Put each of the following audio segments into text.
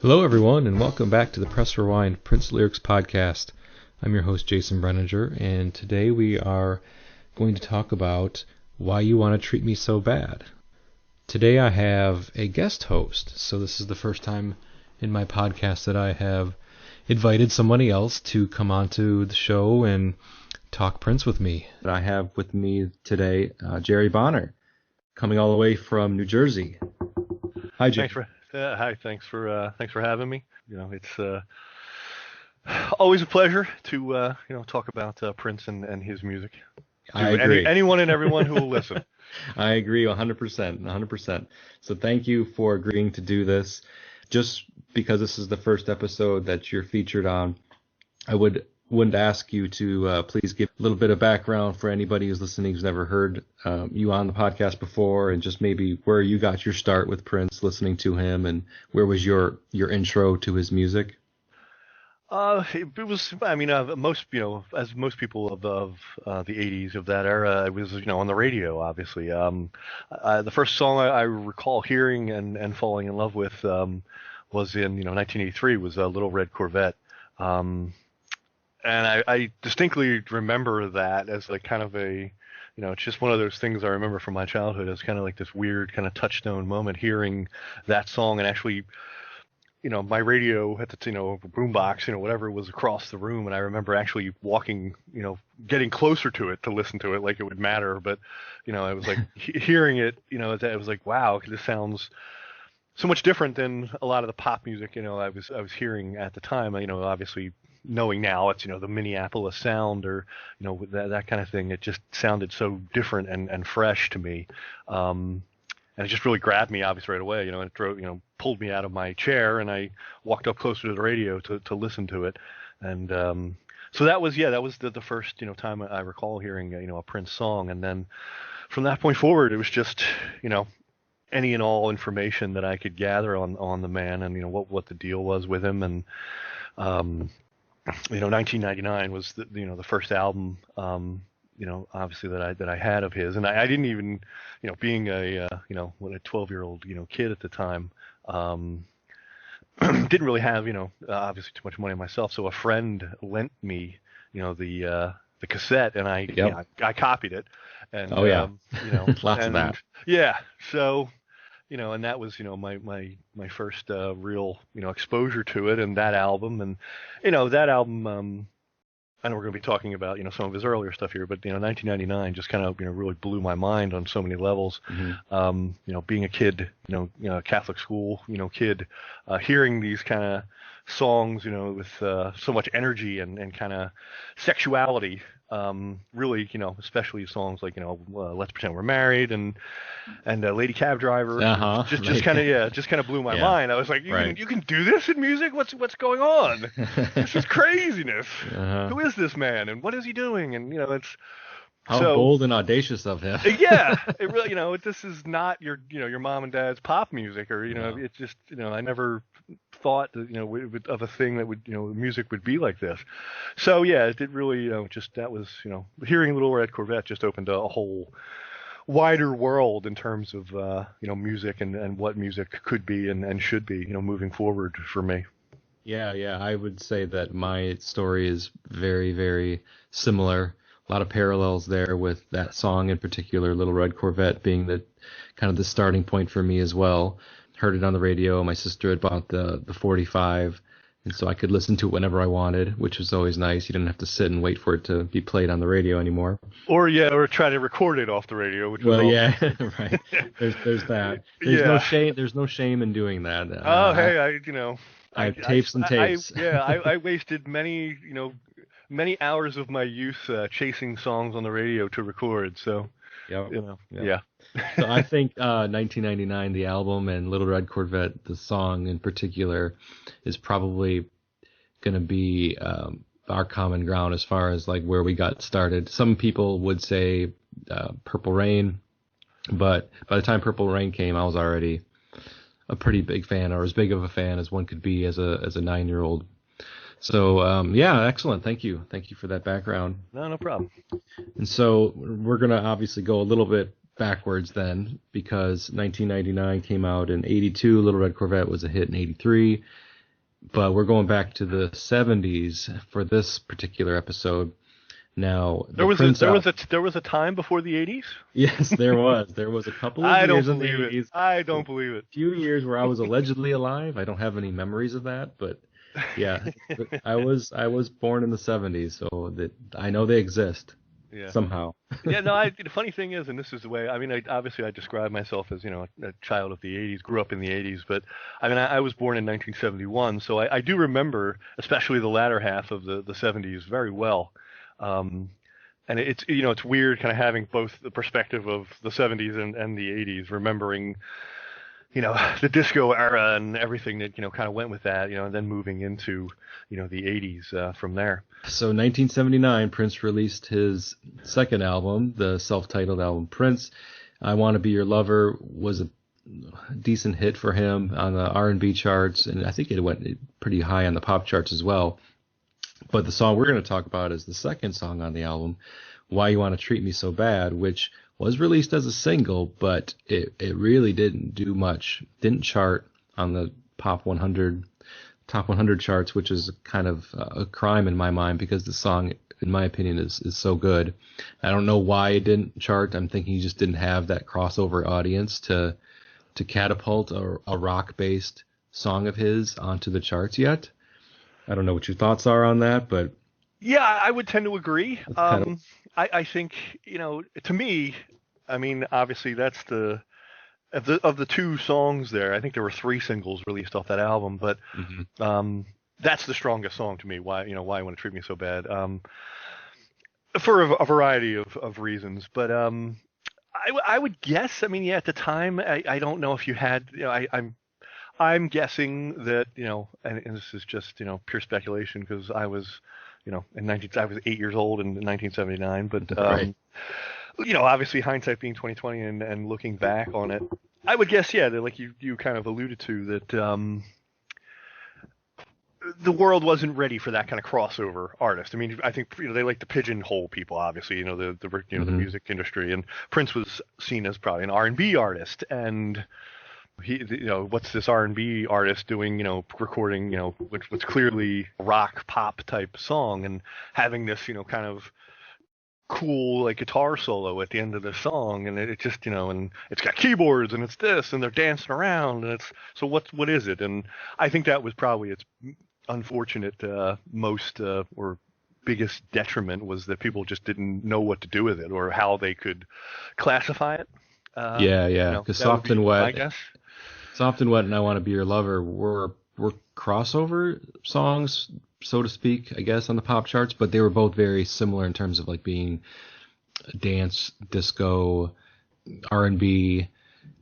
Hello, everyone, and welcome back to the Press Rewind Prince Lyrics podcast. I'm your host, Jason Brenninger, and today we are going to talk about Why You Want to Treat Me So Bad. Today I have a guest host, so this is the first time in my podcast that I have invited somebody else to come onto the show and talk Prince with me. I have with me today Jerry Bonner, coming all the way from New Jersey. Hi, Jerry. Hi, thanks for having me. You know, it's always a pleasure to talk about Prince and his music. I agree. Anyone and everyone who will listen. I agree 100%. So thank you for agreeing to do this. Just because this is the first episode that you're featured on, I wouldn't ask you to please give a little bit of background for anybody who's listening who's never heard you on the podcast before, and just maybe where you got your start with Prince, listening to him, and where was your intro to his music? It was, as most people of the 80s of that era, it was, on the radio, obviously. The first song I recall hearing and falling in love with was in, 1983, was Little Red Corvette. And I distinctly remember that as like kind of a, it's just one of those things I remember from my childhood as kind of like this weird kind of touchstone moment, hearing that song and actually, my radio at the, boombox, whatever was across the room. And I remember actually walking, getting closer to it to listen to it like it would matter. But, I was like hearing it, it was like, wow, this sounds so much different than a lot of the pop music, I was hearing at the time. Obviously knowing now it's, the Minneapolis sound or, that kind of thing. It just sounded so different and fresh to me. And it just really grabbed me, obviously, right away, and it drove, pulled me out of my chair, and I walked up closer to the radio to listen to it. And so that was the first, time I recall hearing, a Prince song. And then from that point forward, it was just, any and all information that I could gather on the man and, what the deal was with him. And, 1999 was the first album, obviously that I had of his, and I didn't even, being a 12-year-old, kid at the time, didn't really have, obviously too much money myself. So a friend lent me, the cassette, and I copied it. And, lots of that. Yeah. So, and that was, my first real, exposure to it, and that album. And, that album, I know we're going to be talking about, some of his earlier stuff here, but, 1999 just kind of, really blew my mind on so many levels. Mm-hmm. Being a kid, Catholic school, kid, hearing these kind of songs, with so much energy and kind of sexuality, really, especially songs like, Let's Pretend We're Married and Lady Cab Driver, just kind of blew my mind. I was like, you can do this in music? What's going on? This is craziness. Who is this man and what is he doing? And it's how bold and audacious of him. Yeah, it really, this is not your mom and dad's pop music, or it's just I never thought that, of a thing that would music would be like this. So yeah, it did really just that was hearing Little Red Corvette just opened a whole wider world in terms of music and what music could be and should be moving forward for me. Yeah, I would say that my story is very, very similar. A lot of parallels there with that song in particular, Little Red Corvette being the kind of the starting point for me as well. Heard it on the radio. My sister had bought the 45, and so I could listen to it whenever I wanted, which was always nice. You didn't have to sit and wait for it to be played on the radio anymore. Or try to record it off the radio. Which right. There's that. There's no shame in doing that. I have tapes and tapes. I wasted many hours of my youth chasing songs on the radio to record. So, yeah. So I think 1999, the album, and Little Red Corvette, the song in particular, is probably going to be our common ground as far as like where we got started. Some people would say Purple Rain, but by the time Purple Rain came, I was already a pretty big fan, or as big of a fan as one could be as a 9-year-old. So, excellent. Thank you for that background. No problem. And so we're going to obviously go a little bit backwards then, because 1999 came out in 82, Little Red Corvette was a hit in 83, but we're going back to the 70s for this particular episode. Now, There the was Prince album. there was a time before the 80s? Yes, there was. There was a couple of I don't years in the believe it. 80s. I don't believe it. A few years where I was allegedly alive. I don't have any memories of that, but yeah, I was born in the 70s, so that I know they exist Yeah. somehow. Yeah, no, the funny thing is, and this is the way, I mean, obviously I describe myself as, a child of the 80s, grew up in the 80s, but I mean, I was born in 1971, so I do remember, especially the latter half of the 70s very well. And it's, it's weird kind of having both the perspective of the 70s and the 80s, remembering, the disco era and everything that, kind of went with that, and then moving into, the 80s from there. So 1979, Prince released his second album, the self-titled album Prince. I Want to Be Your Lover was a decent hit for him on the R&B charts, and I think it went pretty high on the pop charts as well. But the song we're going to talk about is the second song on the album, Why You Want to Treat Me So Bad, which was released as a single, but it really didn't do much. Didn't chart on the top 100 charts, which is kind of a crime in my mind because the song, in my opinion, is so good. I don't know why it didn't chart. I'm thinking he just didn't have that crossover audience to catapult a rock-based song of his onto the charts yet. I don't know what your thoughts are on that, but yeah, I would tend to agree. kind I think, to me, I mean, obviously that's of the two songs there. I think there were 3 singles released off that album, but that's the strongest song to me. Why You Want to Treat Me So Bad? For a variety of reasons, but I would guess. I mean, yeah, at the time, I don't know if you had. I'm guessing that, and this is just, pure speculation because I was, I was 8 years old in 1979, but, Right. Obviously hindsight being 2020 and looking back on it, I would guess, yeah, that like you kind of alluded to that, the world wasn't ready for that kind of crossover artist. I mean, I think, they like to pigeonhole people, obviously, the music industry, and Prince was seen as probably an R&B artist, and he, what's this R&B artist doing, recording, what's clearly a rock pop type song and having this, kind of cool like guitar solo at the end of the song, and it just, and it's got keyboards and it's this and they're dancing around, and it's, so what is it? And I think that was probably its unfortunate most or biggest detriment, was that people just didn't know what to do with it or how they could classify it. Yeah, because Soft and I Wet, guess. Soft and Wet, and I Want to Be Your Lover were crossover songs, so to speak, I guess, on the pop charts, but they were both very similar in terms of like being dance, disco, R&B.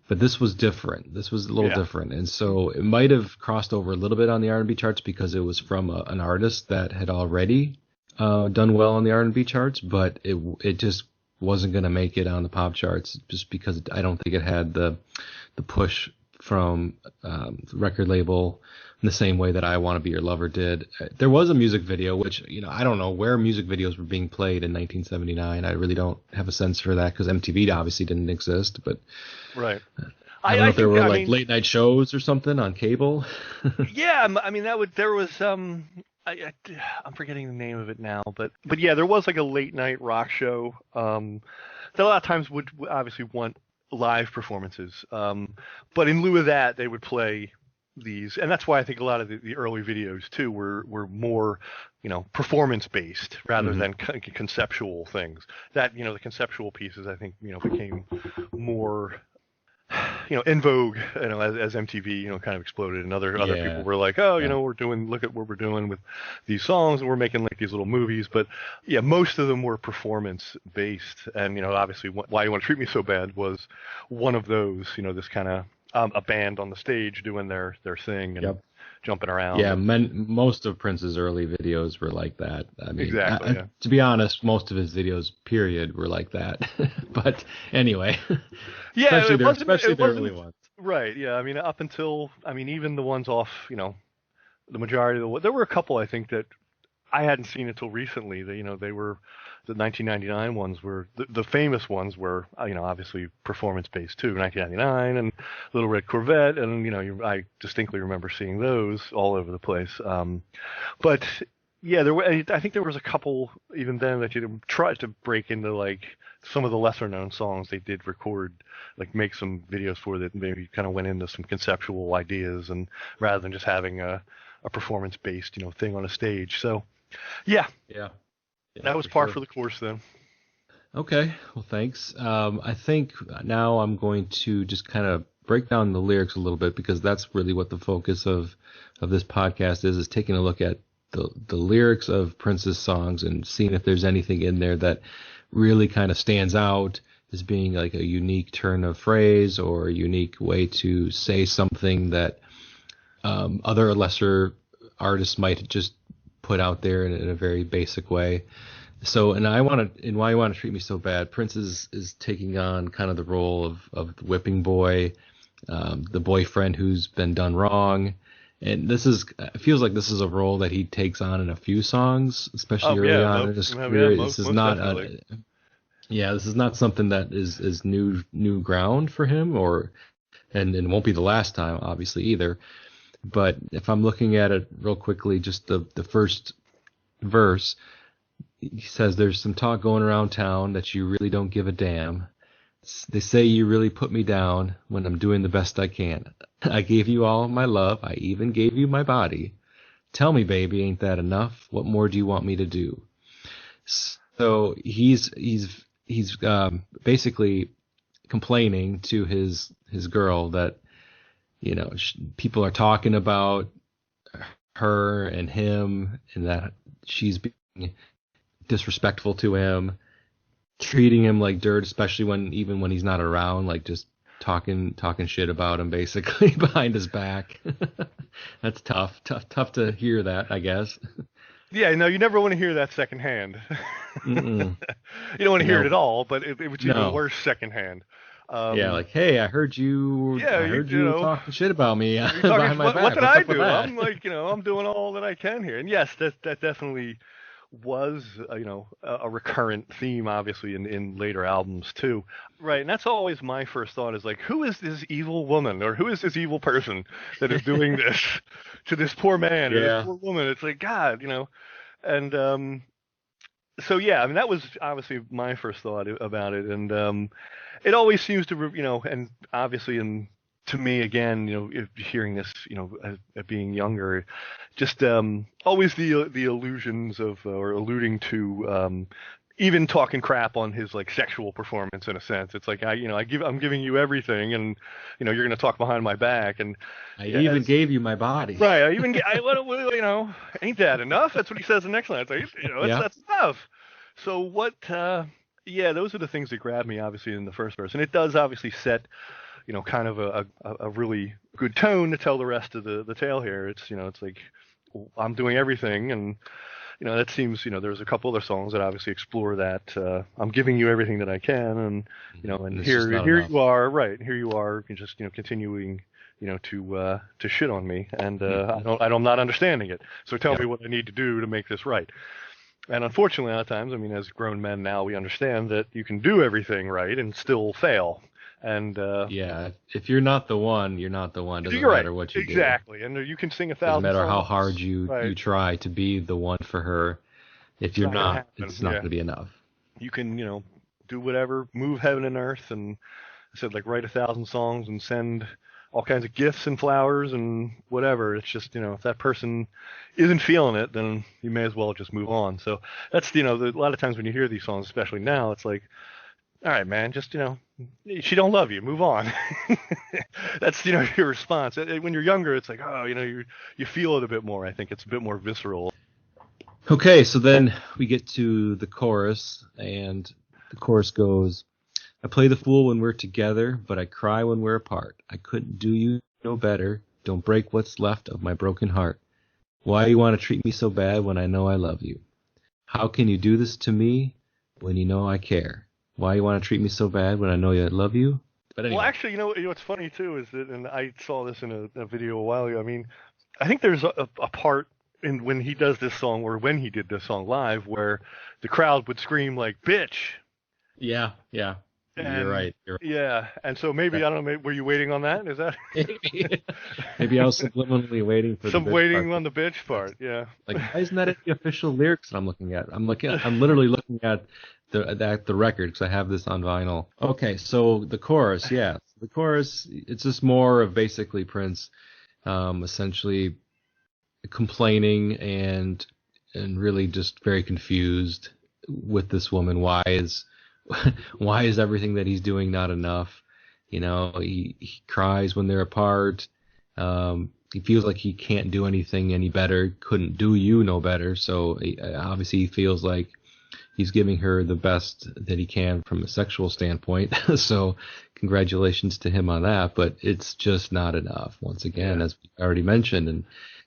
But this was different. This was a little different, and so it might have crossed over a little bit on the R&B charts because it was from an artist that had already done well on the R&B charts, but it just wasn't going to make it on the pop charts just because I don't think it had the push from the record label in the same way that I Want to Be Your Lover did. There was a music video, which, I don't know where music videos were being played in 1979. I really don't have a sense for that because MTV obviously didn't exist, but Right. I don't know if there were late night shows or something on cable. Yeah, I mean there was I'm forgetting the name of it now, but yeah, there was like a late night rock show that a lot of times would obviously want live performances, but in lieu of that they would play these, and that's why I think a lot of the early videos too were more performance based rather than conceptual things. That the conceptual pieces I think became more in vogue, as MTV, kind of exploded, and other people were like, oh, look at what we're doing with these songs, and we're making like these little movies. But yeah, most of them were performance based, and obviously, Why You Want to Treat Me So Bad was one of those. This kind of a band on the stage doing their thing and jumping around. Yeah, most of Prince's early videos were like that. I mean, exactly. To be honest, most of his videos, period, were like that. But anyway, yeah, especially the early ones. Right. Yeah. I mean, up until even the ones off, the majority of there were a couple I think that I hadn't seen it till recently. They were the 1999 ones were the famous ones were obviously performance based too. 1999 and Little Red Corvette, and I distinctly remember seeing those all over the place. But yeah, I think there was a couple even then that you tried to break into like some of the lesser known songs they did record, like make some videos for that maybe kind of went into some conceptual ideas, and rather than just having a performance based thing on a stage. So yeah, Yeah. that was par for the course then. Okay, well, thanks. I think now I'm going to just kind of break down the lyrics a little bit, because that's really what the focus of this podcast is taking a look at the lyrics of Prince's songs and seeing if there's anything in there that really kind of stands out as being like a unique turn of phrase or a unique way to say something that other lesser artists might just put out there in a very basic way. So, and Why You Want to Treat Me So Bad, Prince is taking on kind of the role of the whipping boy, the boyfriend who's been done wrong. And it feels like this is a role that he takes on in a few songs, especially early on in his career. This is not this is not something that is new ground for him, and it won't be the last time, obviously, either. But if I'm looking at it real quickly, just the first verse, he says, "There's some talk going around town that you really don't give a damn. They say you really put me down when I'm doing the best I can. I gave you all my love. I even gave you my body. Tell me, baby, ain't that enough? What more do you want me to do?" So he's basically complaining to his girl that people are talking about her and him, and that she's being disrespectful to him, treating him like dirt, especially when he's not around, like just talking shit about him basically behind his back. That's tough to hear that, I guess. Yeah, no, you never want to hear that secondhand. You don't want to hear it at all, but it was even worse secondhand. Like, hey, I heard you. Yeah, I heard you talking shit about me behind my back. What did I do? I'm like, I'm doing all that I can here. And yes, that definitely was, a recurrent theme, obviously, in later albums too. Right, and that's always my first thought is like, who is this evil woman, or who is this evil person that is doing this to this poor man or this poor woman? It's like, God, and so yeah, I mean, that was obviously my first thought about it, and it always seems to, and obviously, and to me again, hearing this, being younger, just always the allusions of or alluding to even talking crap on his like sexual performance in a sense. It's like I'm giving you everything, and you're gonna talk behind my back, and I even gave you my body. Right. Ain't that enough? That's what he says the next line. It's like, that's enough. So what? Those are the things that grab me, obviously, in the first verse, and it does obviously set, kind of a really good tone to tell the rest of the tale here. It's it's like, I'm doing everything, and that seems, there's a couple other songs that obviously explore that. I'm giving you everything that I can, and and here you are, right? Here you are, just continuing, to shit on me, and I'm not understanding it. So tell me what I need to do to make this right. And unfortunately, a lot of times, I mean, as grown men now, we understand that you can do everything right and still fail. And if you're not the one, you're not the one. Doesn't matter what you do. Exactly. And you can sing 1,000 songs. Doesn't matter how hard you try to be the one for her. If you're not, it's not going to be enough. You can, do whatever, move heaven and earth, and I said, like, write 1,000 songs and send all kinds of gifts and flowers and whatever. It's just, if that person isn't feeling it, then you may as well just move on. So that's, a lot of times when you hear these songs, especially now, it's like, all right, man, just, she don't love you, move on. That's, your response. When you're younger, it's like, oh, you feel it a bit more. I think it's a bit more visceral. Okay, so then we get to the chorus, and the chorus goes, "I play the fool when we're together, but I cry when we're apart. I couldn't do you no better. Don't break what's left of my broken heart. Why you want to treat me so bad when I know I love you? How can you do this to me when you know I care? Why you want to treat me so bad when I know I love you?" But anyway. Well, actually, what's funny too is that, and I saw this in a video a while ago. I mean, I think there's a part when he does this song, or when he did this song live, where the crowd would scream like "bitch." Yeah, yeah. You're And right. You're yeah, and so maybe I don't know. Were you waiting on that? Is that right. Maybe I was subliminally waiting for the some bitch part. waiting on the bitch part? Yeah. Like, why isn't that in the official lyrics that I'm looking at? I'm literally looking at the record because I have this on vinyl. Okay, so the chorus, yeah, the chorus, it's just more of basically Prince, essentially complaining and really just very confused with this woman. Why is everything that he's doing not enough? You know, he cries when they're apart. He feels like he can't do anything any better, couldn't do you no better. So obviously he feels like he's giving her the best that he can from a sexual standpoint. So congratulations to him on that. But it's just not enough. Once again, as we already mentioned, and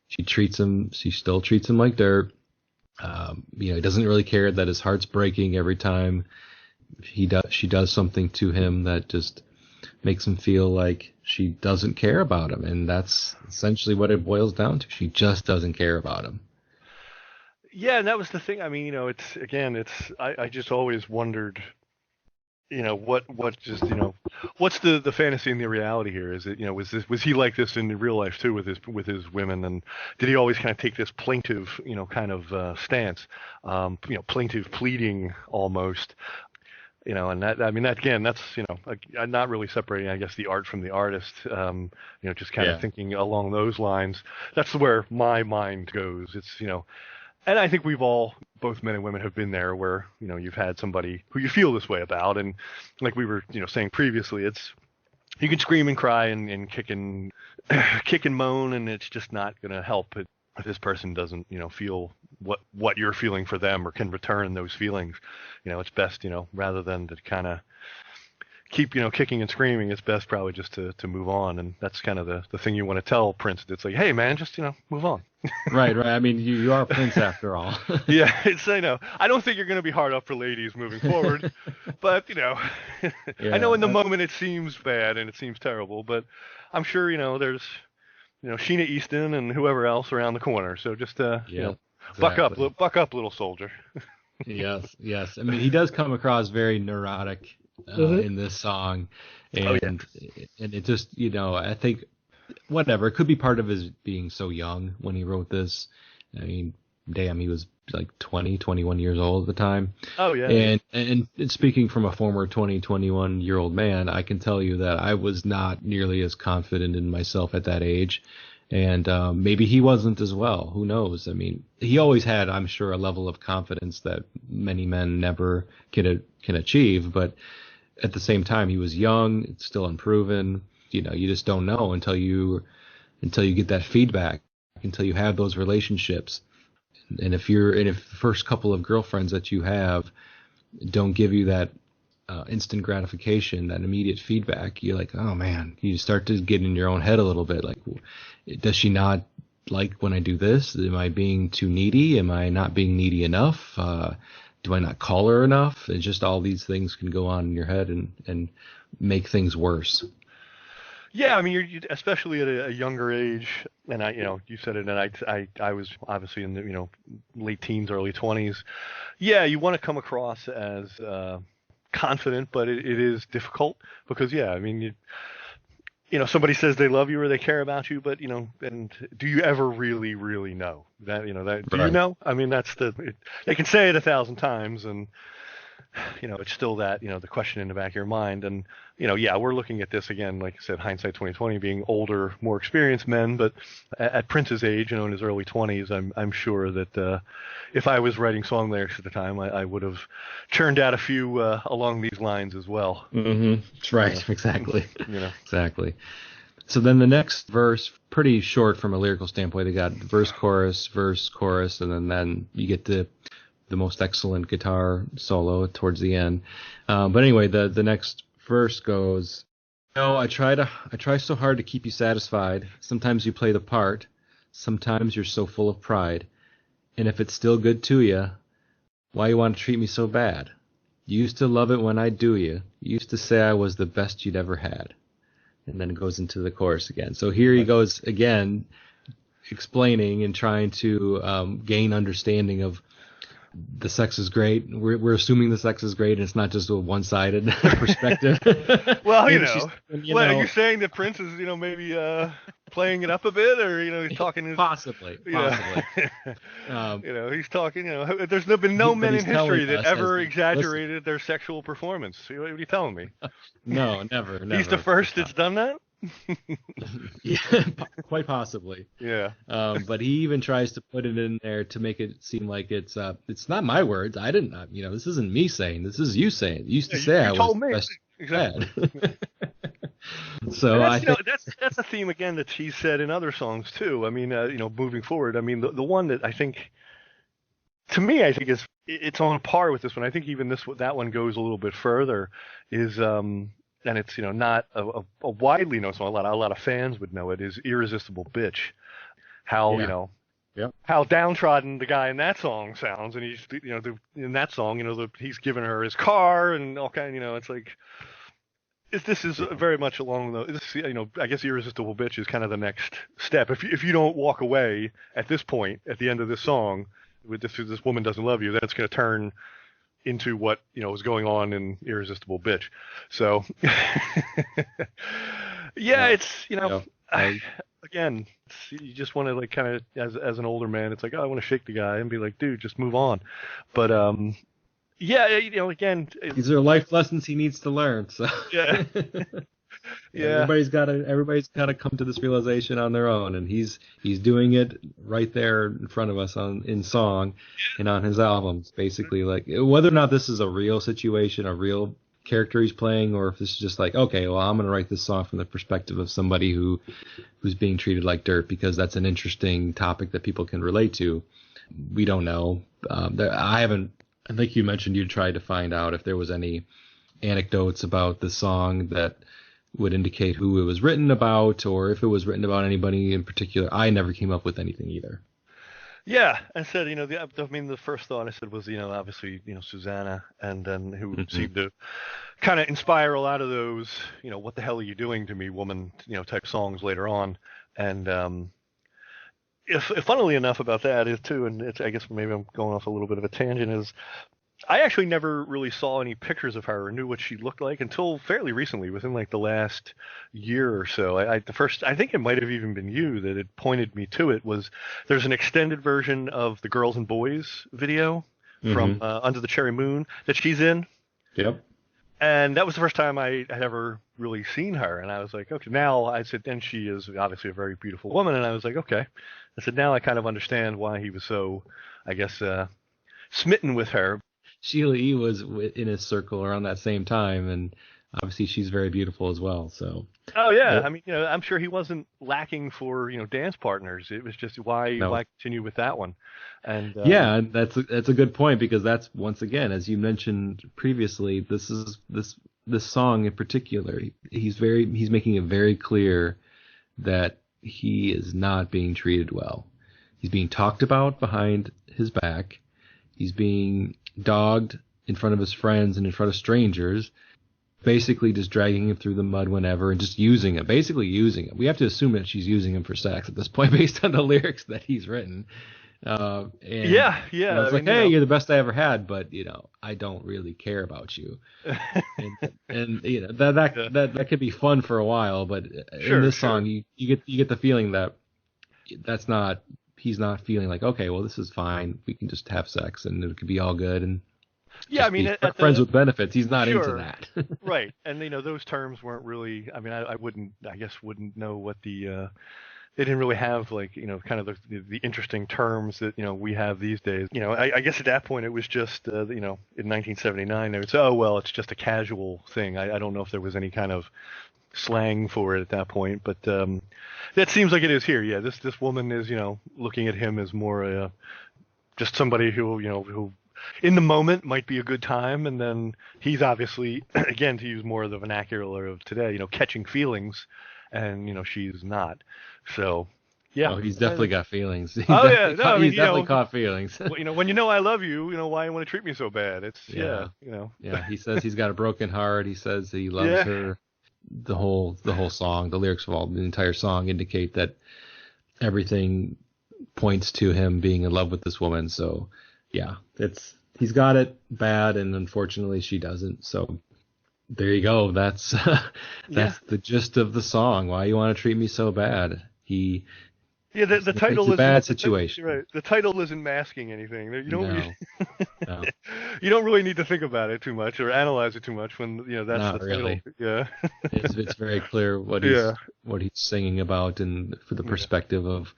she still treats him like dirt. You know, he doesn't really care that his heart's breaking every time she does something to him that just makes him feel like she doesn't care about him, and that's essentially what it boils down to. She just doesn't care about him. Yeah, and that was the thing. I mean, I just always wondered, what just, what's the fantasy and the reality here? Is it, was he like this in real life too with his women, and did he always kind of take this plaintive, kind of stance, plaintive pleading almost? And that, I mean, that again, that's, I'm not really separating, I guess, the art from the artist, just kind of thinking along those lines. That's where my mind goes. It's, and I think we've all, both men and women, have been there where, you've had somebody who you feel this way about. And like we were, saying previously, you can scream and cry and kick and moan, and it's just not going to help if this person doesn't, feel what you're feeling for them or can return those feelings. It's best, rather than to kind of keep, kicking and screaming, it's best probably just to move on. And that's kind of the thing you want to tell Prince. It's like, hey, man, just, move on. Right. I mean, you are Prince after all. Yeah, I don't think you're going to be hard up for ladies moving forward. But, I know in the moment it seems bad and it seems terrible, but I'm sure, there's, Sheena Easton and whoever else around the corner. So just, exactly. buck up, little soldier. Yes. I mean, he does come across very neurotic in this song, and it just, I think, whatever, it could be part of his being so young when he wrote this. I mean, damn, he was like 20, 21 years old at the time. Oh yeah. And speaking from a former 20, 21-year-old man, I can tell you that I was not nearly as confident in myself at that age. And maybe he wasn't as well. Who knows? I mean, he always had, I'm sure, a level of confidence that many men never can achieve. But at the same time, he was young, it's still unproven. You just don't know until you get that feedback, until you have those relationships. And if the first couple of girlfriends that you have don't give you that instant gratification, that immediate feedback, you're like, oh man, you start to get in your own head a little bit. Like, does she not like when I do this? Am I being too needy? Am I not being needy enough? Do I not call her enough? It's just all these things can go on in your head and make things worse. Yeah, I mean, you especially at a younger age, and you said it, and I was obviously in the, late teens, early 20s. Yeah, you want to come across as confident, but it is difficult because, yeah, I mean, somebody says they love you or they care about you, but, and do you ever really, really know that, that, do you know? I mean, they can say it 1,000 times, and, it's still that, the question in the back of your mind. And, we're looking at this again, like I said, hindsight 2020, being older, more experienced men. But at Prince's age, in his early 20s, I'm sure that if I was writing song lyrics at the time, I would have churned out a few along these lines as well. Mm-hmm. That's right. Exactly. Exactly. So then the next verse, pretty short from a lyrical standpoint. They got verse, chorus, and then you get the most excellent guitar solo towards the end. But anyway, the next verse goes, I try so hard to keep you satisfied. Sometimes you play the part. Sometimes you're so full of pride. And if it's still good to you, why you want to treat me so bad? You used to love it when I do you. You used to say I was the best you'd ever had. And then it goes into the chorus again. So here he goes again, explaining and trying to gain understanding of the sex is great. We're assuming the sex is great, and it's not just a one-sided perspective. Well, Are you saying that Prince is, maybe playing it up a bit, or he's talking possibly. He's talking. There's been no men in history that ever exaggerated their sexual performance. What are you telling me? No, never. He's the first that's done that. Yeah, quite possibly. Yeah. But he even tries to put it in there to make it seem like it's not my words. I didn't. This isn't me saying. This is you saying. You used to say I was best. Exactly. So I think that's a theme again that he said in other songs too. I mean, moving forward. I mean, the one that I think, to me, I think it's on par with this one. I think even that one goes a little bit further. And it's not a widely known song. A lot of fans would know it. Is "Irresistible Bitch." How how downtrodden the guy in that song sounds, and he's in that song, he's giving her his car and all kind. It's like this is very much along the I guess "Irresistible Bitch" is kind of the next step. If you don't walk away at this point at the end of this song with this woman doesn't love you, that's going to turn into what was going on in "Irresistible Bitch." So again, you just want to kind of as an older man, it's like, oh, I want to shake the guy and be like, dude, just move on. But again, these are life lessons he needs to learn. So yeah. Yeah. Everybody's got to come to this realization on their own, and he's doing it right there in front of us in song and on his albums. Basically, like whether or not this is a real situation, a real character he's playing, or if this is just like, okay, well, I'm going to write this song from the perspective of somebody who's being treated like dirt because that's an interesting topic that people can relate to. We don't know. I think you mentioned you tried to find out if there was any anecdotes about the song that would indicate who it was written about, or if it was written about anybody in particular. I never came up with anything either. Yeah, I said, the first thought I said was, obviously, Susanna, and then who seemed to kind of inspire a lot of those, what the hell are you doing to me, woman, type songs later on. And if funnily enough about that is too, and I guess maybe I'm going off a little bit of a tangent, is I actually never really saw any pictures of her or knew what she looked like until fairly recently, within like the last year or so. I think it might have even been you that had pointed me to it. There's an extended version of the Girls and Boys video from Under the Cherry Moon that she's in. Yep. And that was the first time I had ever really seen her. And I was like, okay, now I said, and she is obviously a very beautiful woman. And I was like, okay. I said, now I kind of understand why he was so, I guess, smitten with her. Sheila E. was in his circle around that same time, and obviously she's very beautiful as well. So. Oh yeah, I mean, I'm sure he wasn't lacking for dance partners. It was just why continue with that one, and and that's a good point, because that's, once again, as you mentioned previously, this song in particular, he's making it very clear that he is not being treated well. He's being talked about behind his back. He's being dogged in front of his friends and in front of strangers, basically just dragging him through the mud whenever and just using him. We have to assume that she's using him for sex at this point based on the lyrics that he's written. It's like, hey, you're the best I ever had, but I don't really care about you. and that could be fun for a while, but in this song, you get the feeling that he's not feeling like, okay, well, this is fine, we can just have sex and it could be all good and friends with benefits. He's not into that. Right. And those terms weren't really, I mean, I wouldn't know what they didn't really have, like, kind of the interesting terms that we have these days. I guess at that point it was just in 1979 they would say, oh well, it's just a casual thing. I don't know if there was any kind of slang for it at that point, but that seems like it is here. Yeah, this woman is looking at him as more just somebody who in the moment might be a good time, and then he's obviously, again, to use more of the vernacular of today, catching feelings, and she's not. So yeah, he's definitely got feelings. He's definitely caught feelings. When I love you, why you want to treat me so bad? It's Yeah, he says he's got a broken heart. He says he loves her. The whole song, the lyrics of the entire song indicate that everything points to him being in love with this woman. So yeah, he's got it bad, and unfortunately she doesn't. So there you go. That's the gist of the song. Why You Want to Treat Me So Bad. The title it's a is bad situation. Right. The title isn't masking anything. You don't No. you don't really need to think about it too much or analyze it too much when that's Not the really. title. Yeah. It's very clear what he's singing about, and for the perspective of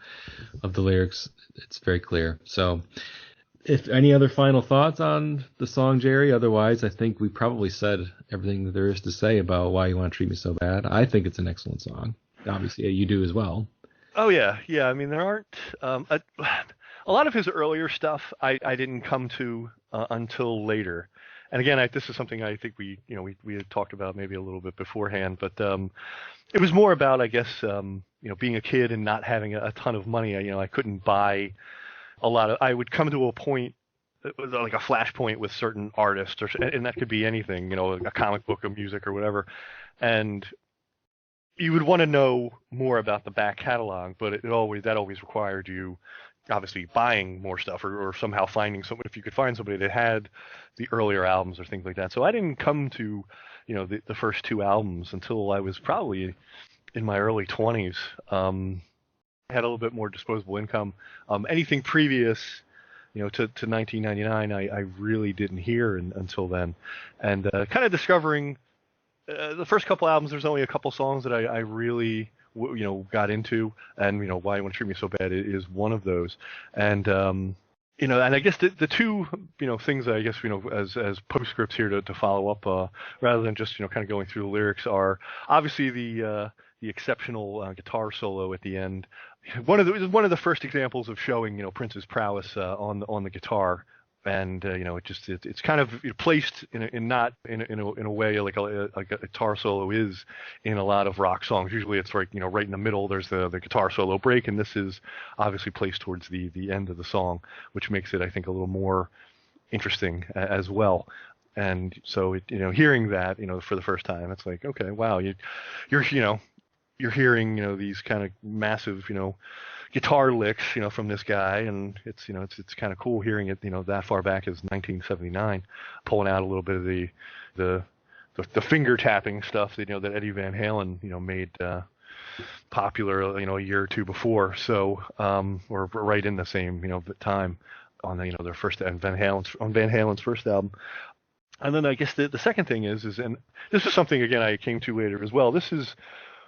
the lyrics, it's very clear. So, if any other final thoughts on the song, Jerry? Otherwise, I think we probably said everything that there is to say about Why You Want to Treat Me So Bad. I think it's an excellent song. Obviously, you do as well. Oh yeah. I mean, there aren't a lot of his earlier stuff I didn't come to until later. And again, this is something I think we had talked about maybe a little bit beforehand, but it was more about, I guess, being a kid and not having a ton of money. I couldn't buy a lot of. I would come to a point, like a flash point with certain artists, and that could be anything, a comic book, a music, or whatever, and you would want to know more about the back catalog, but that always required you obviously buying more stuff or somehow finding someone, if you could find somebody that had the earlier albums or things like that. So I didn't come to, the first two albums until I was probably in my early 20s. I had a little bit more disposable income. Anything previous, to 1999, I really didn't hear until then. And kind of discovering the first couple albums, there's only a couple songs that I really got into, and Why You Want to Treat Me So Bad is one of those. And and I guess the two things that I guess as postscripts here to follow up, rather than just kind of going through the lyrics, are obviously the exceptional guitar solo at the end. One of the first examples of showing Prince's prowess on the guitar. And it's kind of placed in a way like a guitar solo is in a lot of rock songs. Usually it's right in the middle. There's the guitar solo break, and this is obviously placed towards the end of the song, which makes it, I think, a little more interesting as well. And so hearing that for the first time, it's like, okay, wow, you're hearing these kind of massive guitar licks, from this guy, and it's kind of cool hearing it, that far back as 1979, pulling out a little bit of the finger tapping stuff that that Eddie Van Halen made popular a year or two before, so or right in the same time on their first Van Halen's first album. And then I guess the second thing is and this is something again I came to later as well. This is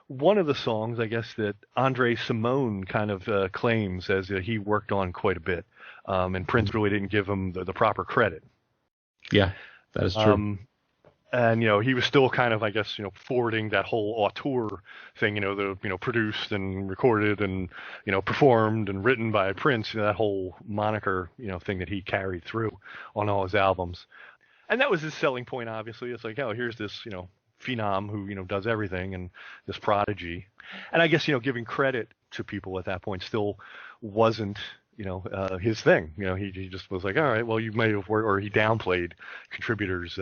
one of the songs, I guess, that Andre Simone kind of claims as he worked on quite a bit, and Prince really didn't give him the proper credit. Yeah, that is true. And he was still kind of, I guess, forwarding that whole auteur thing, the produced and recorded and performed and written by Prince, that whole moniker, thing that he carried through on all his albums, and that was his selling point. Obviously, it's like, oh, here's this, phenom who does everything, and this prodigy. And I guess giving credit to people at that point still wasn't his thing. He just was like, all right, well, you may have worked, or he downplayed contributors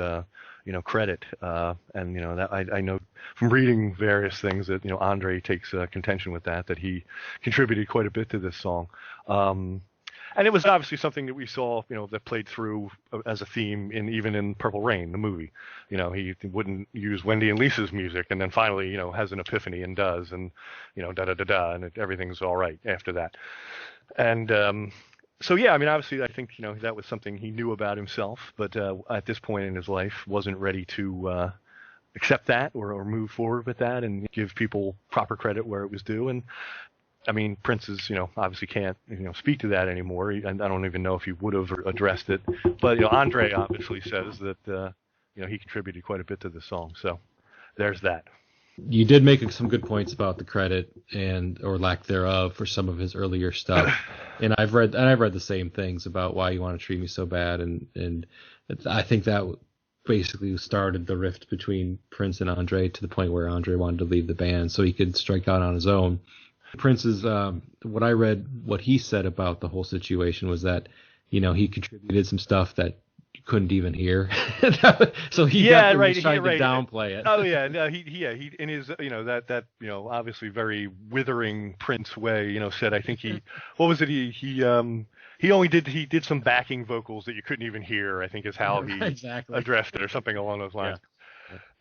credit, and that I know from reading various things that Andre takes contention with that he contributed quite a bit to this song. And it was obviously something that we saw, that played through as a theme even in Purple Rain, the movie. He wouldn't use Wendy and Lisa's music, and then finally, has an epiphany and does, and da-da-da-da, and everything's all right after that. And so, yeah, I mean, obviously, I think, that was something he knew about himself, but at this point in his life wasn't ready to accept that or move forward with that and give people proper credit where it was due. And I mean, Prince is, obviously can't, speak to that anymore. And I don't even know if he would have addressed it. But, Andre obviously says that, he contributed quite a bit to the song. So there's that. You did make some good points about the credit or lack thereof for some of his earlier stuff. And I've read the same things about Why You Want to Treat Me So Bad. And I think that basically started the rift between Prince and Andre to the point where Andre wanted to leave the band so he could strike out on his own. Prince's, what he said about the whole situation was that, he contributed some stuff that couldn't even hear. So he Yeah, definitely right. was trying to Right. downplay it. Oh yeah, no, he in his that obviously very withering Prince way, said I think what was it he did some backing vocals that you couldn't even hear, I think is how he Exactly. addressed it or something along those Yeah. lines.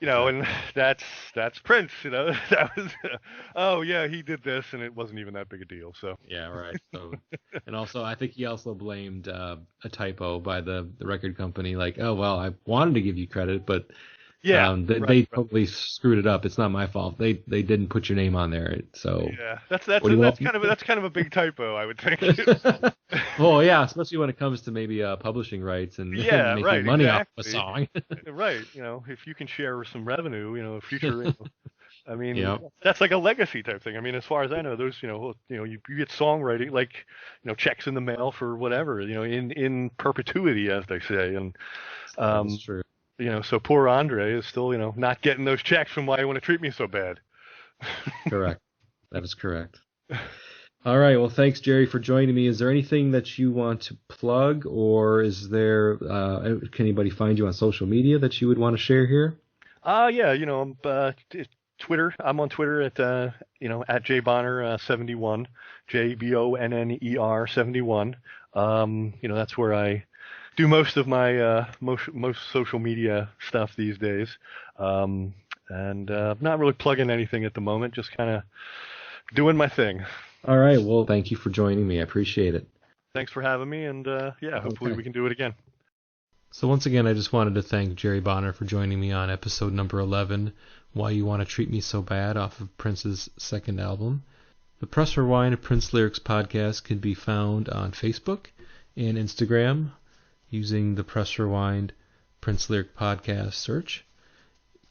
Exactly. And that's Prince, that was oh yeah, he did this and it wasn't even that big a deal. So Yeah, right. So, and also, I think he also blamed a typo by the record company. Like, oh well, I wanted to give you credit, but yeah, they totally screwed it up. It's not my fault. They didn't put your name on there. So, yeah, what do you want? that's kind of a big typo, I would think. Well, yeah, especially when it comes to maybe publishing rights and, Yeah, making right, money off a exactly. song. Right, if you can share some revenue, future, I mean, Yeah, that's like a legacy type thing. I mean, as far as I know, those, you get songwriting, like, checks in the mail for whatever, in perpetuity, as they say. And, that's true. so poor Andre is still, not getting those checks from Why You Want to Treat Me So Bad. Correct. That is correct. All right. Well, thanks, Jerry, for joining me. Is there anything that you want to plug, or is there can anybody find you on social media that you would want to share here? Yeah, Twitter. I'm on Twitter at at jbonner71, JBONNER 71. That's where I do most of my most social media stuff these days. And not really plugging anything at the moment, just kind of doing my thing. All right. Well, thank you for joining me. I appreciate it. Thanks for having me, and hopefully we can do it again. So once again, I just wanted to thank Jerry Bonner for joining me on episode number 11, Why You Want to Treat Me So Bad, off of Prince's second album. The Press Rewind Prince Lyrics podcast can be found on Facebook and Instagram using the Press Rewind Prince Lyric podcast search.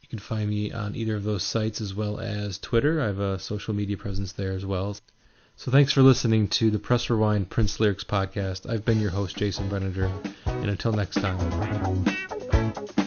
You can find me on either of those sites as well as Twitter. I have a social media presence there as well. So thanks for listening to the Press Rewind Prince Lyrics podcast. I've been your host, Jason Brenninger, and until next time.